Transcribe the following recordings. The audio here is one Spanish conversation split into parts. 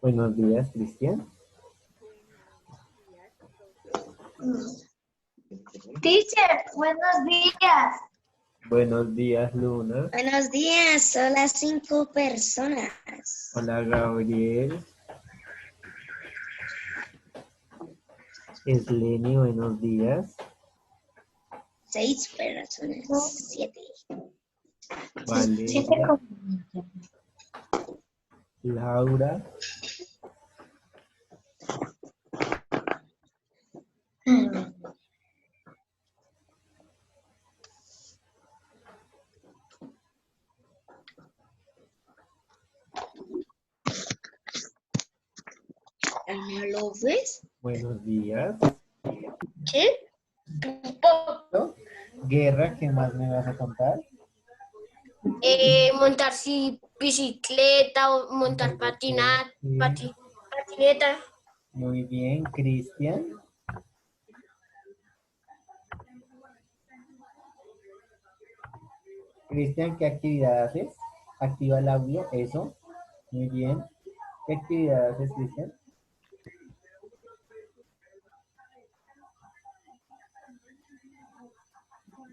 Buenos días, Cristian. Teacher, buenos días. Buenos días, Luna. Buenos días, son las 5 personas. Hola, Gabriel. Esleni, buenos días. 6 personas, 7. Valeria. Laura. ¿Lo ves? Buenos días. ¿Qué? ¿No? Guerra, ¿qué más me vas a contar? Montar bicicleta o montar patineta. Muy bien, Cristian. Cristian, ¿qué actividad haces? Activa el audio, eso. Muy bien. ¿Qué actividad haces, Cristian?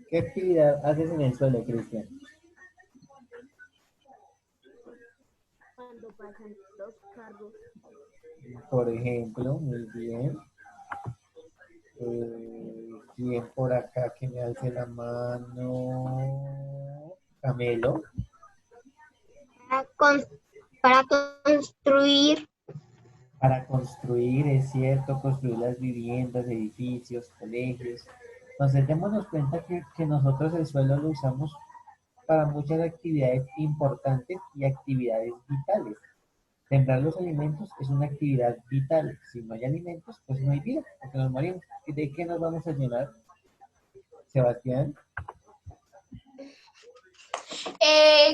¿Qué actividad haces en el suelo, Cristian? Cuando pasan los carros. Por ejemplo, muy bien. ¿Quién por acá que me alce la mano? Camelo. Para construir. Para construir, es cierto, construir las viviendas, edificios, colegios. Entonces, démonos cuenta que nosotros el suelo lo usamos para muchas actividades importantes y actividades vitales. Sembrar los alimentos es una actividad vital. Si no hay alimentos, pues no hay vida, porque nos morimos. ¿Y de qué nos vamos a llenar, Sebastián?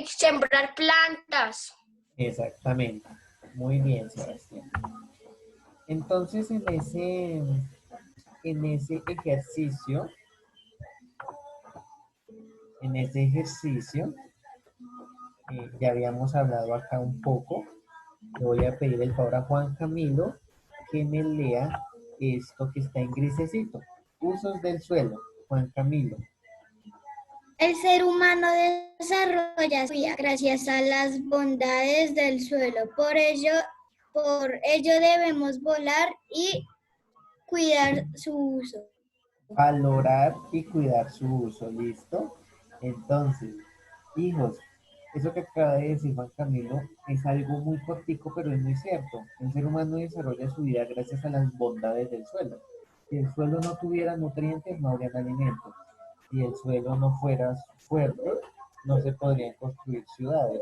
Sembrar plantas. Exactamente. Muy bien, Sebastián. Entonces, en ese ejercicio, ya habíamos hablado acá un poco. Le voy a pedir el favor a Juan Camilo que me lea esto que está en grisecito. Usos del suelo. Juan Camilo. El ser humano desarrolla su vida gracias a las bondades del suelo. Por ello debemos volar y cuidar su uso. Valorar y cuidar su uso. ¿Listo? Entonces, hijos, eso que acaba de decir Juan Camilo es algo muy cortico, pero es muy cierto. El ser humano desarrolla su vida gracias a las bondades del suelo. Si el suelo no tuviera nutrientes, no habrían alimentos. Si el suelo no fuera fuerte, no se podrían construir ciudades.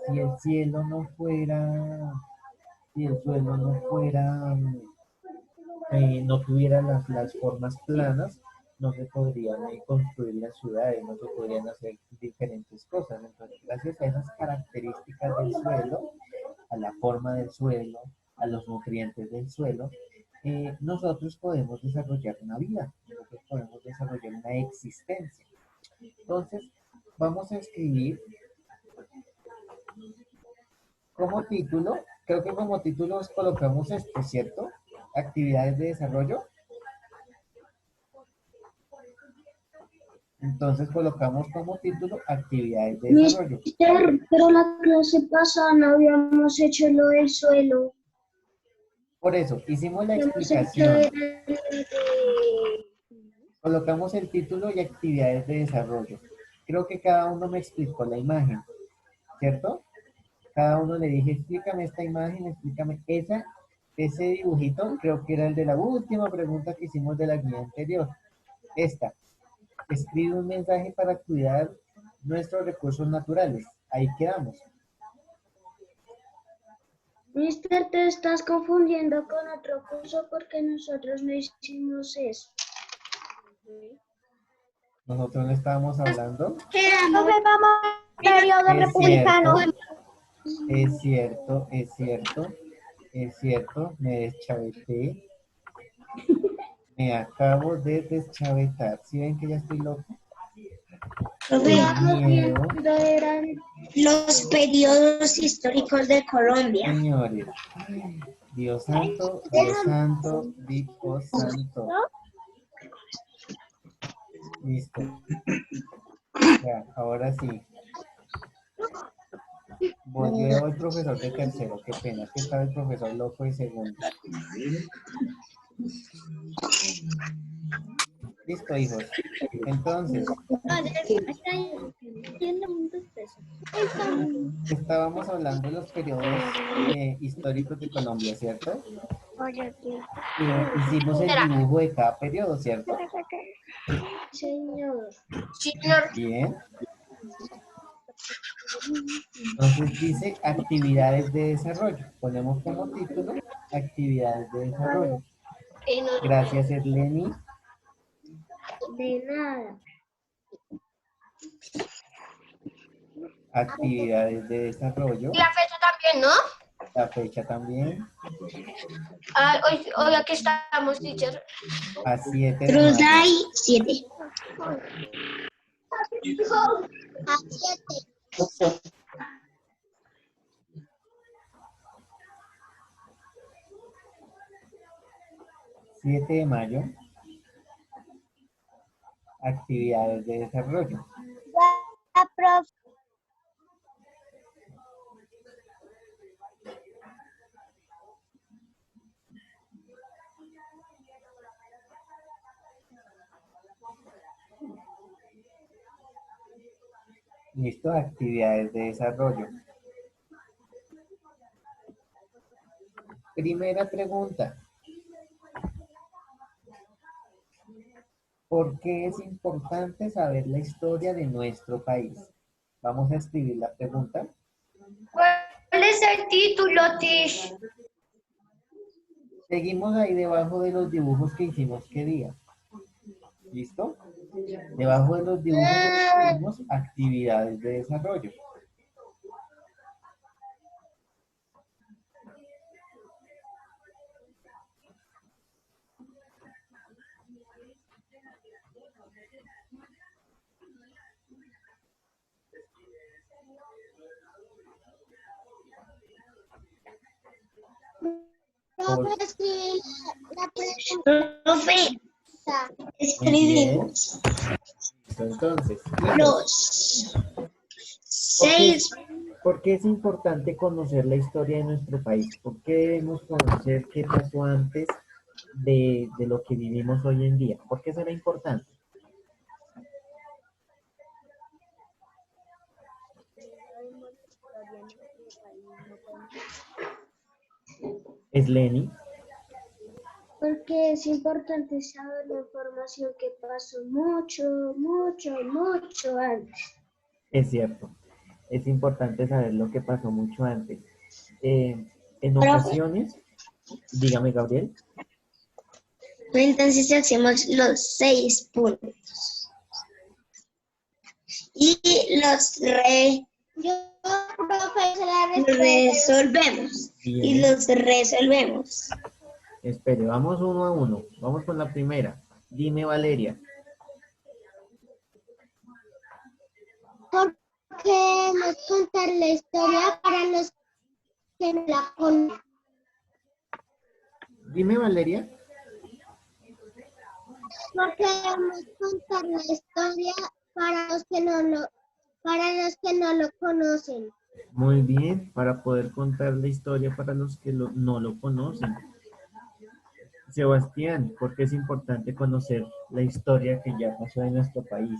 Si el cielo no fuera, si el suelo no fuera, no tuviera las formas planas, no se podrían construir las ciudades, no se podrían hacer diferentes cosas. Entonces, gracias a esas características del suelo, a la forma del suelo, a los nutrientes del suelo, nosotros podemos desarrollar una vida, nosotros podemos desarrollar una existencia. Entonces, vamos a escribir como título, creo que como título colocamos esto, ¿cierto? Actividades de desarrollo. Entonces colocamos como título actividades de desarrollo. Mister, pero la clase pasada no habíamos hecho lo del suelo. Por eso, hicimos la Habíamos hecho explicación. Colocamos el título y actividades de desarrollo. Creo que cada uno me explicó la imagen, ¿cierto? Cada uno le dije, explícame esta imagen, explícame ese dibujito, creo que era el de la última pregunta que hicimos de la guía anterior. Esta, escribe un mensaje para cuidar nuestros recursos naturales. Ahí quedamos. Mister, te estás confundiendo con otro curso porque nosotros no hicimos eso. Nosotros no estábamos hablando. Quedamos Periodo Es republicano. cierto, es cierto, es cierto, es cierto, me deschaveté. Me acabo de deschavetar. ¿Sí ven que ya estoy loco? Lo El miedo. eran Los periodos históricos de Colombia. Señores, Dios santo, Dios santo, Dios santo. Listo. Ya, ahora sí. Volvió el profesor de tercero. Qué pena, es que estaba el profesor loco de segundo. Listo, hijos. Entonces, estábamos hablando de los periodos históricos de Colombia, ¿cierto? Hicimos el dibujo de cada periodo, ¿cierto? Señor. Señor, Bien. Entonces dice actividades de desarrollo. Ponemos como título actividades de desarrollo. Gracias, Erleni. De nada. Actividades de desarrollo. y la fecha también, ¿no? La fecha también. Ah, hoy aquí estamos, teacher. A 7 de Cruz mayo. hay 7. A 7. 7 de mayo. Actividades de desarrollo. Listo, actividades de desarrollo. Primera pregunta. ¿Por qué es importante saber la historia de nuestro país? Vamos a escribir la pregunta. ¿Cuál es el título, Tish? Seguimos ahí debajo de los dibujos que hicimos qué día. ¿Listo? Debajo de los dibujos escribimos actividades de desarrollo. Profe, escribí la pregunta. Profe, Muy escribimos bien. Entonces, los ¿por qué, 6. por qué es importante conocer la historia de nuestro país? ¿Por qué debemos conocer qué pasó antes de lo que vivimos hoy en día? ¿Por qué será importante? Es Lenny. Porque es importante saber la información que pasó mucho antes. Es cierto. Es importante saber lo que pasó mucho antes. En Profe. ocasiones, dígame, Gabriel. Entonces hacemos los 6 puntos. Y Yo, profe, se la resolvemos. Bien. Y los resolvemos. Espere, vamos uno a uno. Vamos con la primera. Dime, Valeria. ¿Por qué no contar la historia para los que no la conocen? Dime, Valeria. Porque debemos contar la historia para los que no lo conocen. Muy bien, para poder contar la historia para los que no lo conocen. Sebastián, ¿por qué es importante conocer la historia que ya pasó en nuestro país?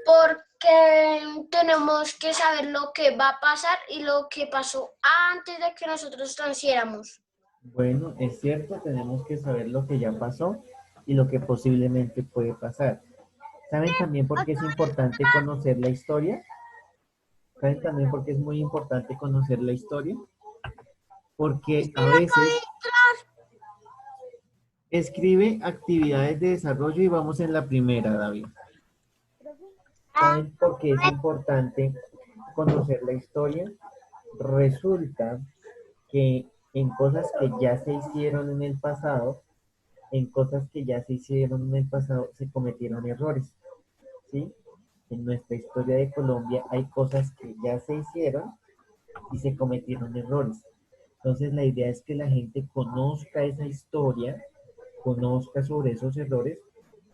Porque tenemos que saber lo que va a pasar y lo que pasó antes de que nosotros naciéramos. Bueno, es cierto, tenemos que saber lo que ya pasó y lo que posiblemente puede pasar. ¿Saben también por qué es importante conocer la historia? ¿Saben también por qué es muy importante conocer la historia? Porque a veces escribe actividades de desarrollo y vamos en la primera, David. ¿Saben por qué es importante conocer la historia? Resulta que en cosas que ya se hicieron en el pasado, se cometieron errores, ¿sí? en nuestra historia de Colombia hay cosas que ya se hicieron y se cometieron errores. Entonces la idea es que la gente conozca esa historia, conozca sobre esos errores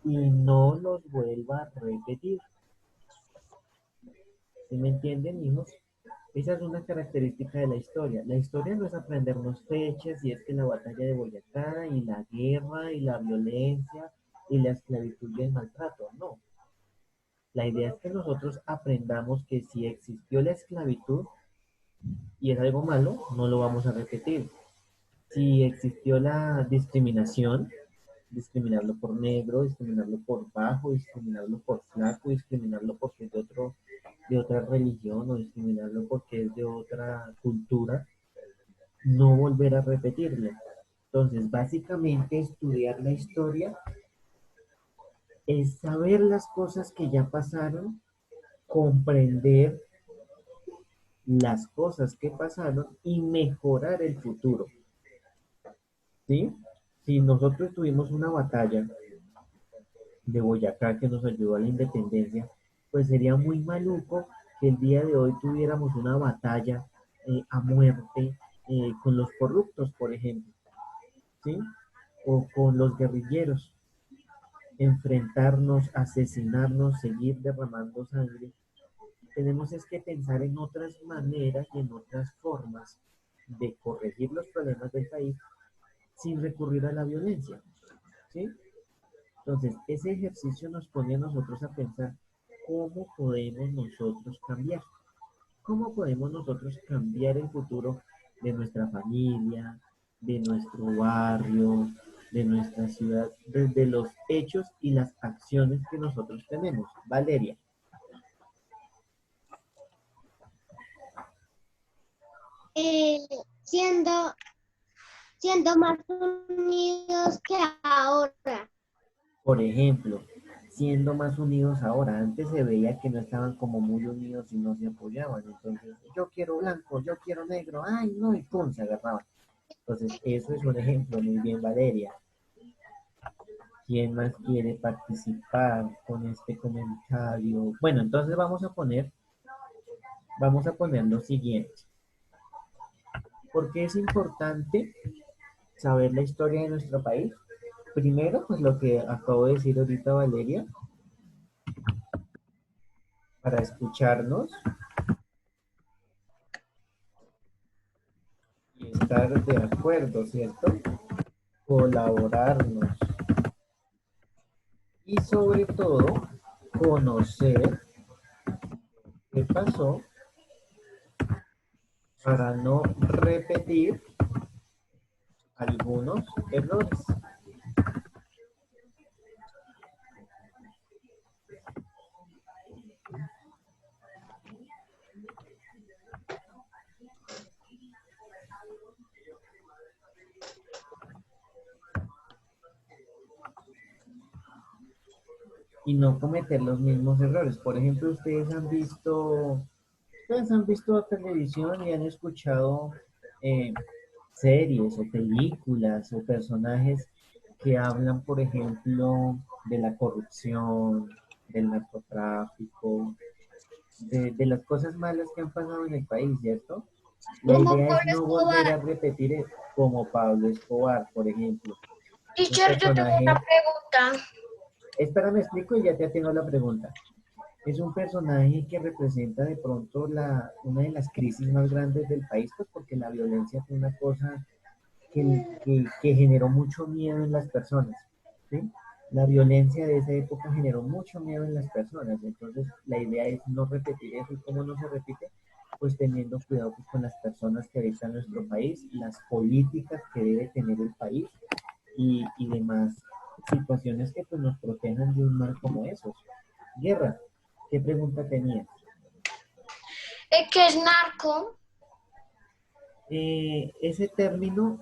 y no los vuelva a repetir. ¿Sí me entienden, hijos? Esa es una característica de la historia. La historia no es aprendernos fechas y es que la batalla de Boyacá y la guerra y la violencia y la esclavitud y el maltrato. No. La idea es que nosotros aprendamos que si existió la esclavitud y es algo malo, no lo vamos a repetir. Si existió la discriminación, discriminarlo por negro, discriminarlo por bajo, discriminarlo por flaco, discriminarlo porque es de otra religión o discriminarlo porque es de otra cultura, no volver a repetirlo. Entonces, básicamente estudiar la historia es saber las cosas que ya pasaron, comprender las cosas que pasaron y mejorar el futuro. ¿Sí? Si nosotros tuvimos una batalla de Boyacá que nos ayudó a la independencia, pues sería muy maluco que el día de hoy tuviéramos una batalla a muerte con los corruptos, por ejemplo, ¿sí? O con los guerrilleros, enfrentarnos, asesinarnos, seguir derramando sangre. Tenemos es que pensar en otras maneras y en otras formas de corregir los problemas del país sin recurrir a la violencia, ¿sí? Entonces, ese ejercicio nos pone a nosotros a pensar cómo podemos nosotros cambiar, cómo podemos nosotros cambiar el futuro de nuestra familia, de nuestro barrio, de nuestra ciudad, desde los hechos y las acciones que nosotros tenemos. Valeria. Eh, siendo, siendo más unidos que ahora. Por ejemplo, siendo más unidos ahora. Antes se veía que no estaban como muy unidos y no se apoyaban. Entonces, yo quiero blanco, yo quiero negro, ay, no, y pum, se agarraban. Entonces, eso es un ejemplo. Muy bien, Valeria. ¿Quién más quiere participar con este comentario? Bueno, entonces vamos a poner lo siguiente. ¿Por qué es importante saber la historia de nuestro país? Primero, pues lo que acabo de decir ahorita Valeria, para escucharnos y estar de acuerdo, ¿cierto? Colaborarnos y sobre todo conocer qué pasó para no repetir algunos errores. Y no cometer los mismos errores. Por ejemplo, ustedes han visto televisión y han escuchado eh, series o películas o personajes que hablan, por ejemplo, de la corrupción, del narcotráfico, de las cosas malas que han pasado en el país, ¿cierto? La Como idea es Pablo no volver Escobar. a repetir como Pablo Escobar, por ejemplo. Un Teacher, yo tengo personaje, una pregunta. espera, me explico y ya te tengo la pregunta. Es un personaje que representa de pronto una de las crisis más grandes del país, pues porque la violencia fue una cosa que generó mucho miedo en las personas, ¿sí? La violencia de esa época generó mucho miedo en las personas, entonces la idea es no repetir eso y cómo no se repite, pues teniendo cuidado pues, con las personas que habitan nuestro país, las políticas que debe tener el país y demás situaciones que pues nos protejan de un mal como esos. Guerra, ¿qué pregunta tenías? ¿Qué es narco? Ese término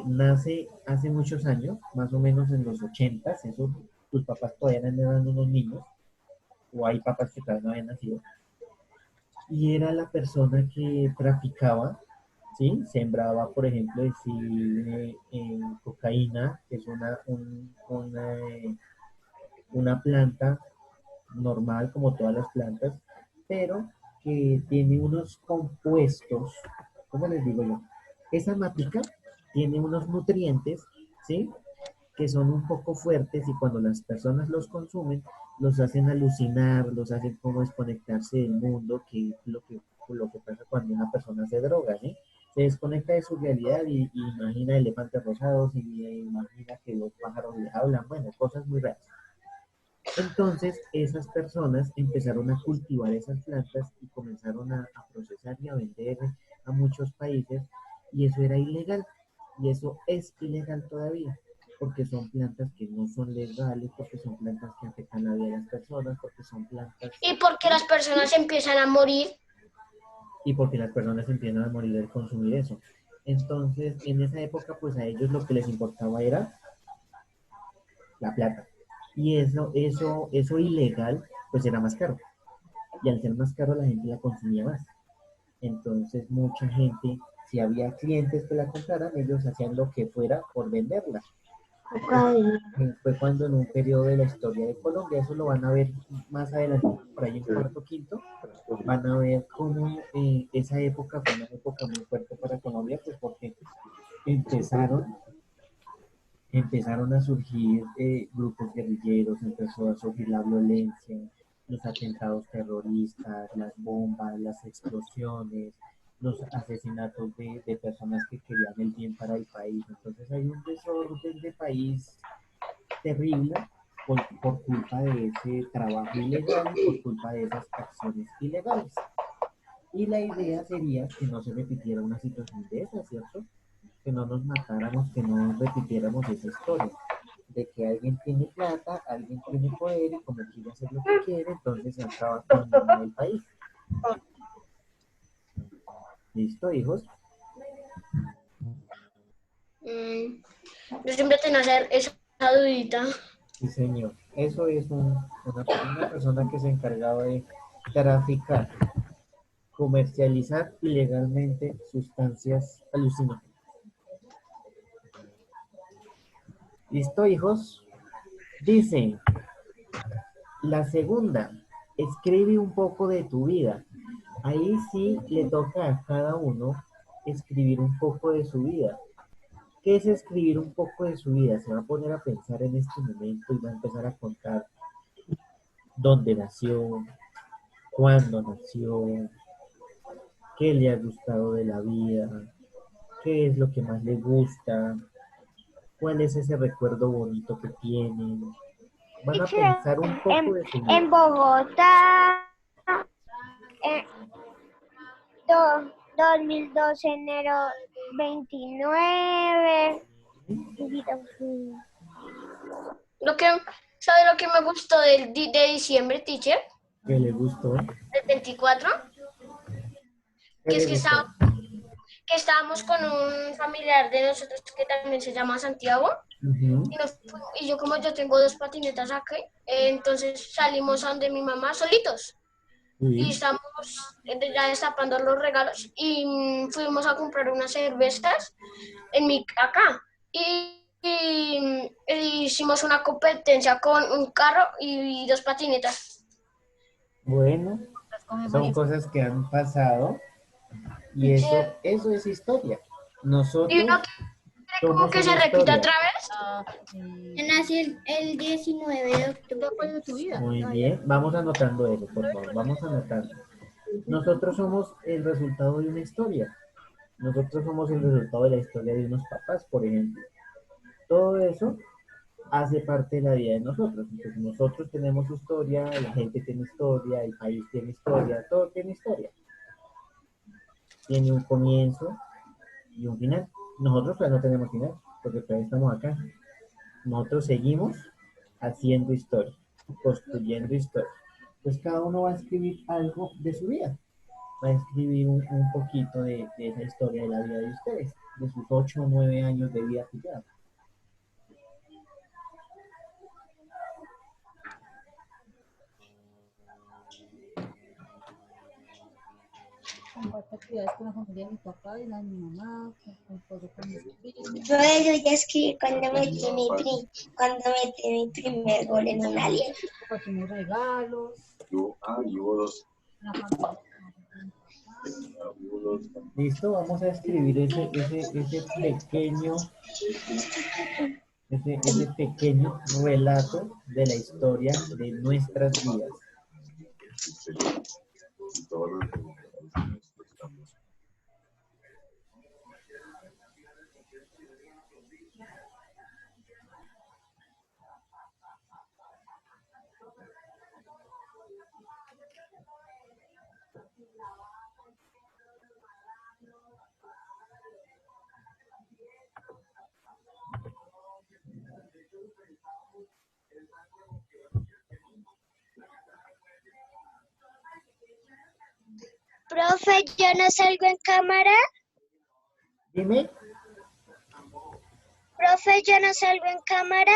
nace hace muchos años, más o menos en los 80s, eso tus papás todavía no eran unos niños, o hay papás que todavía no habían nacido, y era la persona que traficaba, ¿sí? Sembraba, por ejemplo, decir, cocaína, que es una planta normal como todas las plantas, pero que tiene unos compuestos, ¿cómo les digo yo? Esa matica tiene unos nutrientes, ¿sí? Que son un poco fuertes y cuando las personas los consumen, los hacen alucinar, los hacen como desconectarse del mundo, que es lo que pasa cuando una persona se droga, ¿sí? Se desconecta de su realidad y imagina elefantes rosados y imagina que los pájaros le hablan, bueno, cosas muy raras. Entonces, esas personas empezaron a cultivar esas plantas y comenzaron a procesar y a vender a muchos países y eso era ilegal y eso es ilegal todavía porque son plantas que no son legales, porque son plantas que afectan la vida de las personas, porque son plantas Y porque las personas empiezan a morir. y porque las personas empiezan a morir al consumir eso. Entonces, en esa época, pues a ellos lo que les importaba era la plata. Y eso ilegal, pues era más caro. Y al ser más caro, la gente la consumía más. Entonces, mucha gente, si había clientes que la compraran, ellos hacían lo que fuera por venderla. Fue cuando en un periodo de la historia de Colombia, eso lo van a ver más adelante, por ahí en cuarto, quinto, van a ver cómo esa época fue una época muy fuerte para Colombia, pues porque empezaron empezaron a surgir grupos guerrilleros, empezó a surgir la violencia, los atentados terroristas, las bombas, las explosiones, los asesinatos de personas que querían el bien para el país. Entonces hay un desorden de país terrible por culpa de ese trabajo ilegal y por culpa de esas acciones ilegales. Y la idea sería que no se repitiera una situación de esa, ¿cierto? Que no nos matáramos, que no repitiéramos esa historia de que alguien tiene plata, alguien tiene poder y como quiere hacer lo que quiere, entonces se acaba con el país. ¿Listo, hijos? Yo siempre tengo que hacer esa dudita. Sí, señor. Eso es una persona que se encargaba de traficar, comercializar ilegalmente sustancias alucinógenas. ¿Listo, hijos? Dice, la segunda, escribe un poco de tu vida. Ahí sí le toca a cada uno escribir un poco de su vida. ¿Qué es escribir un poco de su vida? Se va a poner a pensar en este momento y va a empezar a contar dónde nació, cuándo nació, qué le ha gustado de la vida, qué es lo que más le gusta, cuál es ese recuerdo bonito que tienen. Van a pensar un poco de su En vida. Bogotá, eh, 2012, enero 29. Lo que, ¿sabe lo que me gustó de diciembre, teacher? ¿Qué le gustó? El 24, ¿Qué que es le gustó? que estábamos con un familiar de nosotros que también se llama Santiago. Ujú. Y yo como yo tengo dos patinetas aquí, entonces salimos a donde mi mamá solitos. Y Sí. estamos ya destapando los regalos y fuimos a comprar unas cervezas acá. Y hicimos una competencia con un carro y dos patinetas. Bueno, son cosas que han pasado y eso es historia. Y Nosotros uno quiere como somos que una se repita historia. otra vez. Yo nací el 19 de octubre. Muy bien, vamos anotando eso, por favor, vamos anotando. Nosotros somos el resultado de una historia. Nosotros somos el resultado de la historia de unos papás, por ejemplo. Todo eso hace parte de la vida de nosotros. Entonces, nosotros tenemos historia, la gente tiene historia, el país tiene historia, todo tiene historia. Tiene un comienzo y un final. Nosotros pues no tenemos final, porque todavía estamos acá. Nosotros seguimos haciendo historia, construyendo historia. Pues cada uno va a escribir algo de su vida. Va a escribir un poquito de esa historia de la vida de ustedes, de sus 8 o 9 años de vida que llevan. Comparto actividades con la familia de mi papá y la de mi mamá, con mi esposo, con mis Profe, yo ya escribí cuando metí mi primer gol en una liga. Hacemos regalos. Listo, vamos a escribir ese pequeño relato de la historia de nuestras vidas. Profe, yo no salgo en cámara. Dime. Profe, yo no salgo en cámara.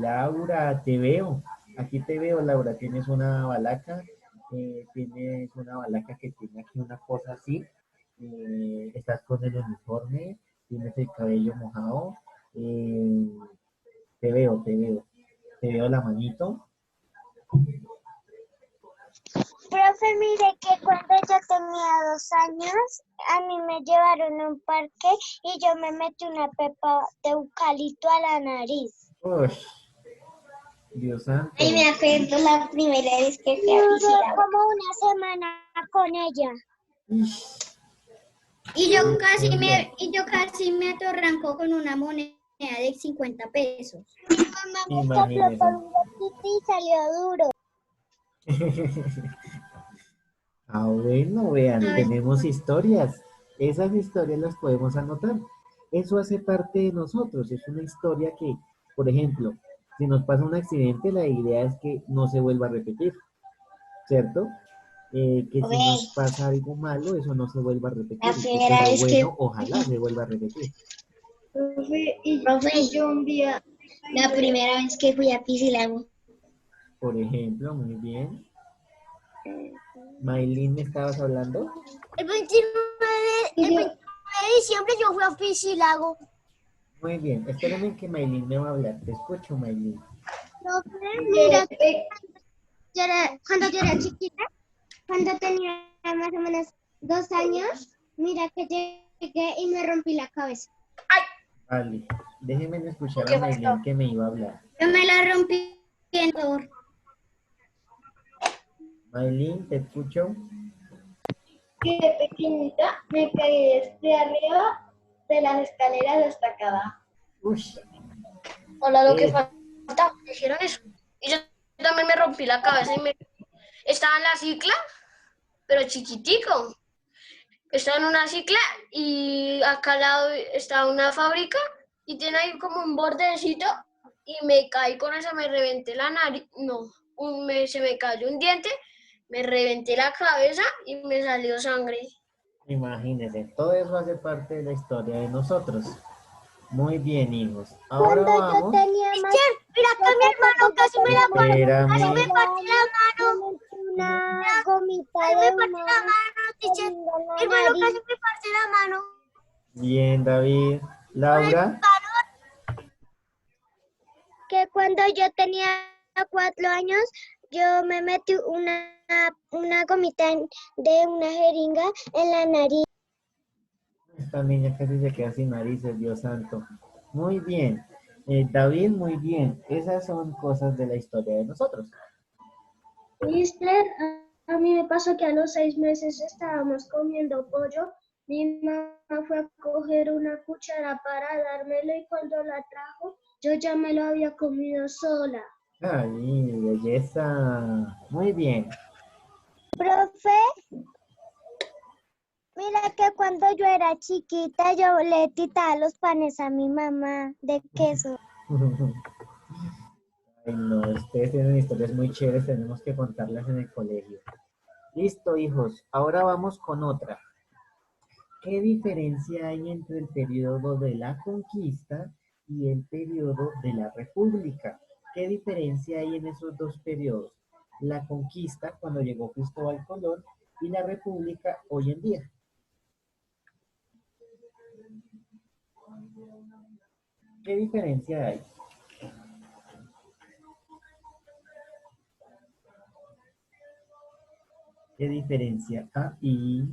Laura, te veo. Aquí te veo, Laura. Tienes una balaca. Tienes una balaca que tiene aquí una cosa así. Estás con el uniforme. Tienes el cabello mojado. Te veo, te veo. Te veo la manito. Profe, mire que cuando yo tenía 2 años, a mí me llevaron a un parque y yo me metí una pepa de eucalipto a la nariz. Uy, Dios santo. Y me acuerdo la primera vez que fui a Duré piscina. como una semana con ella. Y yo casi me atorranco con una moneda de 50 pesos. Mi mamá me sopló Imagínese. con un gatito y salió duro. Ah, bueno, vean, tenemos historias. Esas historias las podemos anotar. Eso hace parte de nosotros. Es una historia que, por ejemplo, si nos pasa un accidente, la idea es que no se vuelva a repetir, ¿cierto? Que si nos pasa algo malo, eso no se vuelva a repetir. La primera Pero vez bueno, ojalá se vuelva a repetir. Profe, Yo un día. la primera vez que fui a Piscilago. Por ejemplo, muy bien. Maylin, ¿me estabas hablando? El 29 de diciembre yo fui a Piscilago. Muy bien. Espérame que Maylin me va a hablar. Te escucho, Maylin. Profe, mira, cuando yo era chiquita, cuando tenía más o menos 2 años, mira que llegué y me rompí la cabeza. Vale. Déjenme escuchar ¿Qué a Maylin pasó? que me iba a hablar. Yo me la rompí en todo. Maylin, te escucho. Que de pequeñita me caí desde arriba de las escaleras hasta acá abajo. Uy, Hola, lo que Eh. falta, me dijeron eso. Y yo también me rompí la cabeza y estaba en la cicla, pero chiquitico. Estaba en una cicla y acá al lado está una fábrica y tiene ahí como un bordecito y me caí con eso, me reventé la nariz, se me cayó un diente, me reventé la cabeza y me salió sangre. imagínense, todo eso hace parte de la historia de nosotros. Muy bien, hijos. Ahora Cuando yo vamos. tenía más... Mira que mi hermano casi me Espérame. partí la mano. Una gomita Casi de me partí la mano, teacher. en la Mi hermano nariz. casi me partí la mano. Bien, David. Laura. Que cuando yo tenía 4 años, yo me metí una gomita de una jeringa en la nariz. Esta niña casi se queda sin narices, Dios santo. Muy bien. David, muy bien. Esas son cosas de la historia de nosotros. Mister, a mí me pasó que a los 6 meses estábamos comiendo pollo. Mi mamá fue a coger una cuchara para dármelo y cuando la trajo, yo ya me lo había comido sola. Ay, belleza. Muy bien. Profe, mira que cuando yo era chiquita, yo le quitaba los panes a mi mamá de queso. Ay, no, ustedes tienen historias muy chéveres, tenemos que contarlas en el colegio. Listo, hijos. Ahora vamos con otra. ¿Qué diferencia hay entre el periodo de la conquista y el periodo de la república? ¿Qué diferencia hay en esos dos periodos? La conquista, cuando llegó Cristóbal Colón, y la república hoy en día. ¿Qué diferencia hay? ¿Qué diferencia hay?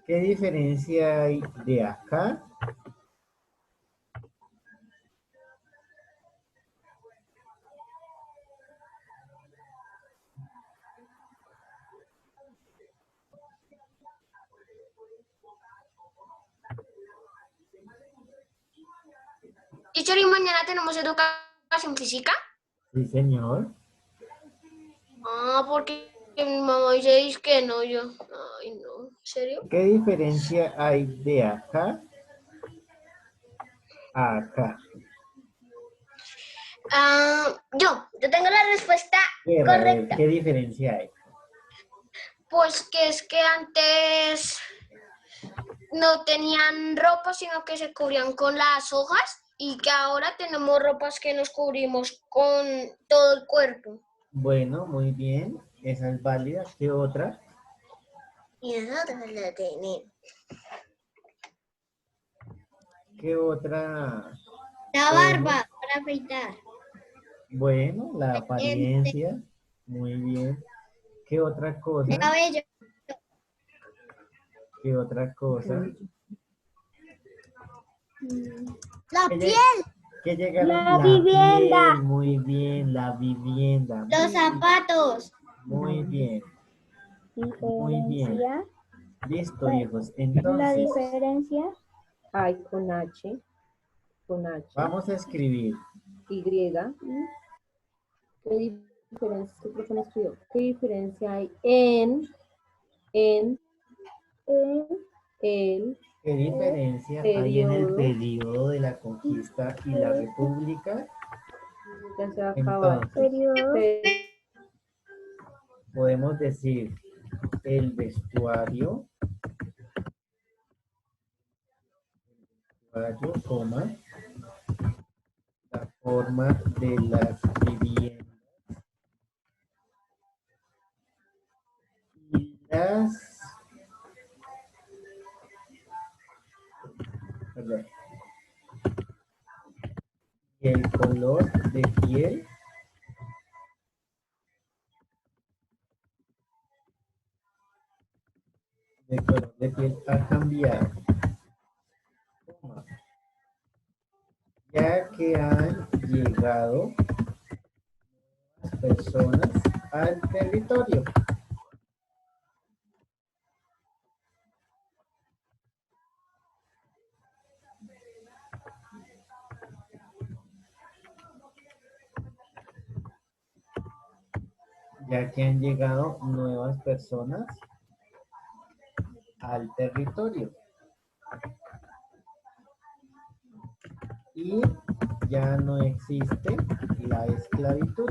¿Qué diferencia hay de acá? Teacher, ¿y mañana tenemos educación física? Sí, señor. Ah, porque mi mamá dice que no, yo. Ay, no, ¿en serio? ¿Qué diferencia hay de acá a acá? Yo tengo la respuesta A ver, correcta. ¿qué diferencia hay? Pues que es que antes no tenían ropa, sino que se cubrían con las hojas y que ahora tenemos ropas que nos cubrimos con todo el cuerpo. Bueno, muy bien. Esa es válida. ¿Qué otra? Y nosotros la tenemos. ¿Qué otra? La barba para afeitar. Bueno, la apariencia. Muy bien. ¿Qué otra cosa? El cabello. ¿Qué otra cosa? La ¿Qué piel. ¿Qué llegaron? La vivienda. Piel. Muy bien, la vivienda. Los zapatos. Muy bien. Muy bien. Diferencia. Listo, hijos. La Entonces, diferencia. Hay con H, vamos a escribir. Y. ¿Qué diferencia, este profe no escribió? ¿Qué diferencia hay en el ¿Qué diferencia hay en el periodo? periodo de la conquista y la república? Ya se va a acabar. Entonces, Periodo. podemos decir el vestuario, coma, la forma de las viviendas y perdón, y el color de piel ha cambiado, ya que han llegado personas al territorio. Ya que han llegado nuevas personas al territorio. Y ya no existe la esclavitud.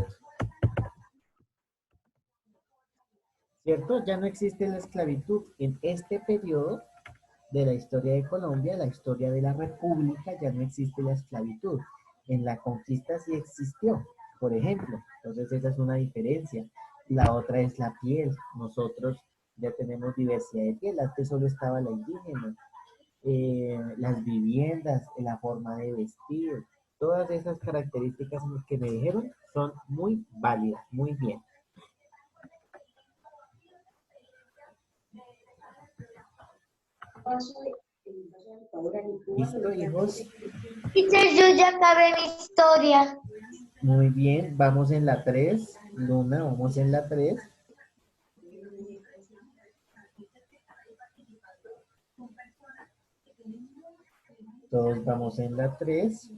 ¿Cierto? Ya no existe la esclavitud. En este periodo de la historia de Colombia, la historia de la República, ya no existe la esclavitud. En la conquista sí existió, por ejemplo. Entonces esa es una diferencia. La otra es la piel. Nosotros ya tenemos diversidad de piel. Antes solo estaba la indígena. Las viviendas, la forma de vestir, todas esas características que me dijeron son muy válidas, muy bien. ¿Listo, hijos? Teacher, yo ya acabé mi historia. Muy bien, vamos en la 3. Luna, vamos en la 3. Todos vamos en la 3.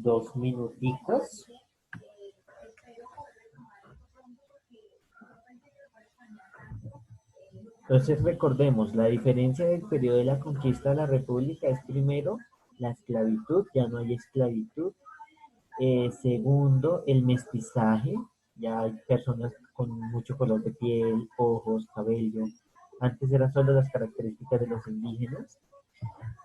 Dos minuticos. Entonces recordemos, la diferencia del periodo de la conquista de la República es primero la esclavitud, ya no hay esclavitud. Segundo, el mestizaje, ya hay personas con mucho color de piel, ojos, cabello. Antes eran solo las características de los indígenas.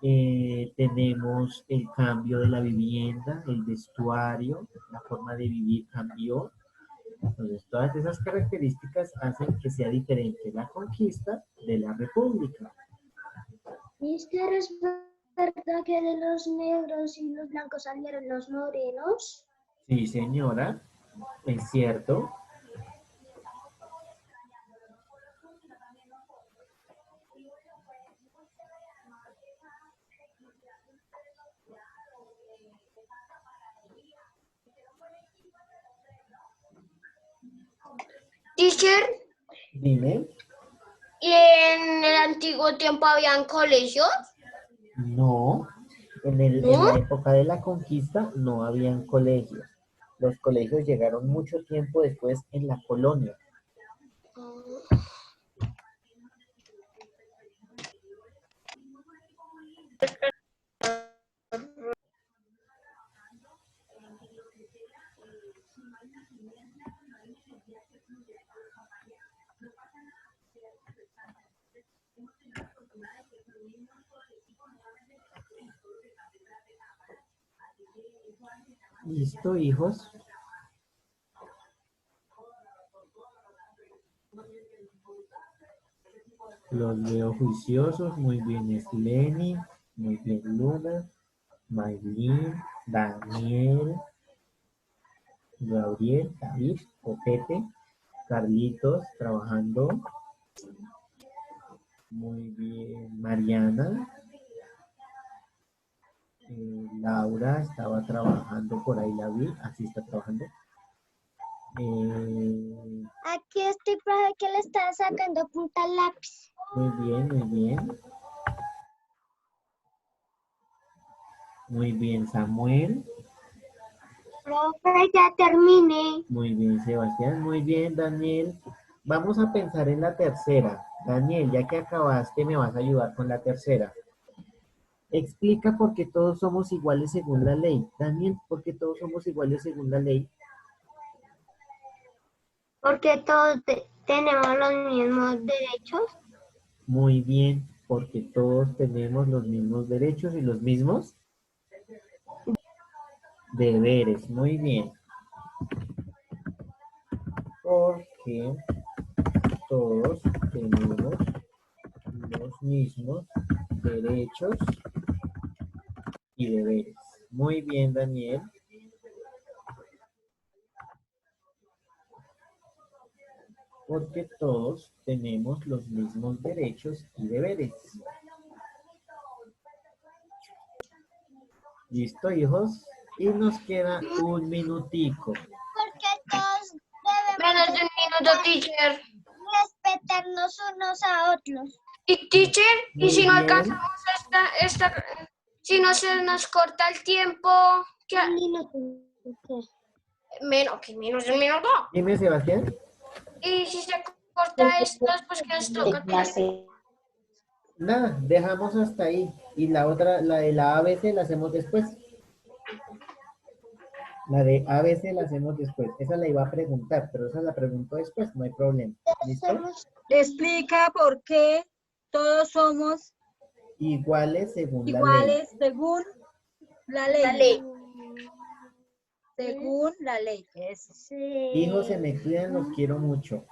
Tenemos el cambio de la vivienda, el vestuario, la forma de vivir cambió. Entonces, todas esas características hacen que sea diferente la conquista de la república. Mister, ¿es verdad que de los negros y los blancos salieron los morenos? Sí, señora, es cierto. Teacher, Dime. ¿y en el antiguo tiempo habían colegios? No, en la época de la conquista no habían colegios. Los colegios llegaron mucho tiempo después en la colonia. ¿Listo, hijos? Los veo juiciosos. Muy bien, es Lenny. Muy bien, Luna. Maylin, Daniel, Gabriel, David, Pepe, Carlitos, trabajando. Muy bien, Mariana. Laura estaba trabajando por ahí, la vi. Así está trabajando. Aquí estoy para que le está sacando punta al lápiz. Muy bien, muy bien. Muy bien, Samuel. Profe, ya terminé. Muy bien, Sebastián. Muy bien, Daniel. Vamos a pensar en la tercera. Daniel, ya que acabaste, me vas a ayudar con la tercera. Explica por qué todos somos iguales según la ley. Daniel, ¿por qué todos somos iguales según la ley? Porque todos tenemos los mismos derechos. Muy bien, porque todos tenemos los mismos derechos y los mismos deberes. Muy bien. Porque todos tenemos los mismos derechos y deberes. Muy bien, Daniel. Porque todos tenemos los mismos derechos y deberes. ¿Listo, hijos? Y nos queda un minutico. Porque todos Menos debemos de un minuto, teacher. respetarnos unos a otros. Y teacher, y Muy si no bien. alcanzamos si no se nos corta el tiempo, ¿qué? Un minuto. Menos de un minuto. Dime, Sebastián. Y si se corta esto, pues que nos toca, teacher. Nada, dejamos hasta ahí. Y la otra, la de la ABC, la hacemos después. La de ABC la hacemos después. Esa la iba a preguntar, pero esa la pregunto después, no hay problema. ¿Listo? Explica por qué todos somos Iguales según la ley. iguales según la ley. Según la ley. Hijos, se me cuidan, los quiero mucho.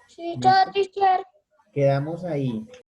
Sí, chao, teacher. Quedamos ahí.